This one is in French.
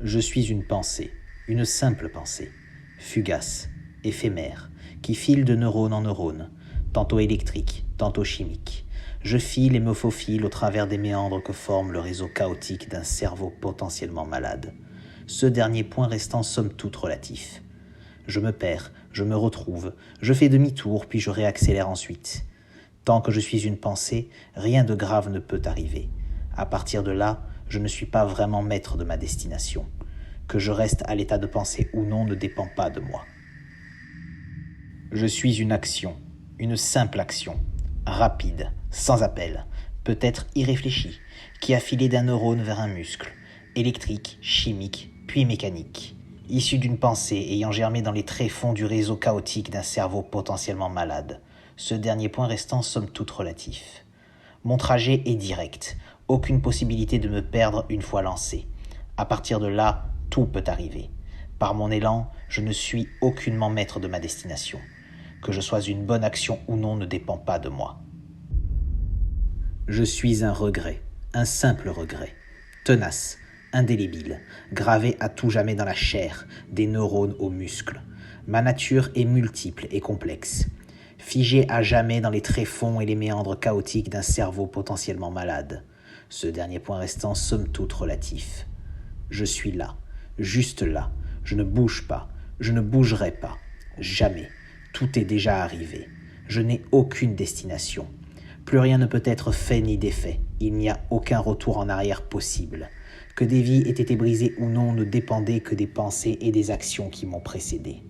Je suis une pensée, une simple pensée, fugace, éphémère, qui file de neurone en neurone, tantôt électrique, tantôt chimique. Je file et me faufile au travers des méandres que forme le réseau chaotique d'un cerveau potentiellement malade. Ce dernier point restant somme toute relatif. Je me perds, je me retrouve, je fais demi-tour puis je réaccélère ensuite. Tant que je suis une pensée, rien de grave ne peut arriver. À partir de là, je ne suis pas vraiment maître de ma destination. Que je reste à l'état de pensée ou non ne dépend pas de moi. Je suis une action, une simple action, rapide, sans appel, peut-être irréfléchie, qui a filé d'un neurone vers un muscle, électrique, chimique, puis mécanique, issue d'une pensée ayant germé dans les tréfonds du réseau chaotique d'un cerveau potentiellement malade, ce dernier point restant somme toute relatif. Mon trajet est direct, aucune possibilité de me perdre une fois lancé. À partir de là, tout peut arriver. Par mon élan, je ne suis aucunement maître de ma destination. Que je sois une bonne action ou non ne dépend pas de moi. Je suis un regret, un simple regret, tenace, indélébile, gravé à tout jamais dans la chair, des neurones aux muscles. Ma nature est multiple et complexe, figée à jamais dans les tréfonds et les méandres chaotiques d'un cerveau potentiellement malade, ce dernier point restant somme toute relatif. Je suis là, juste là, je ne bouge pas, je ne bougerai pas, jamais. Tout est déjà arrivé. Je n'ai aucune destination. Plus rien ne peut être fait ni défait. Il n'y a aucun retour en arrière possible. Que des vies aient été brisées ou non ne dépendait que des pensées et des actions qui m'ont précédé.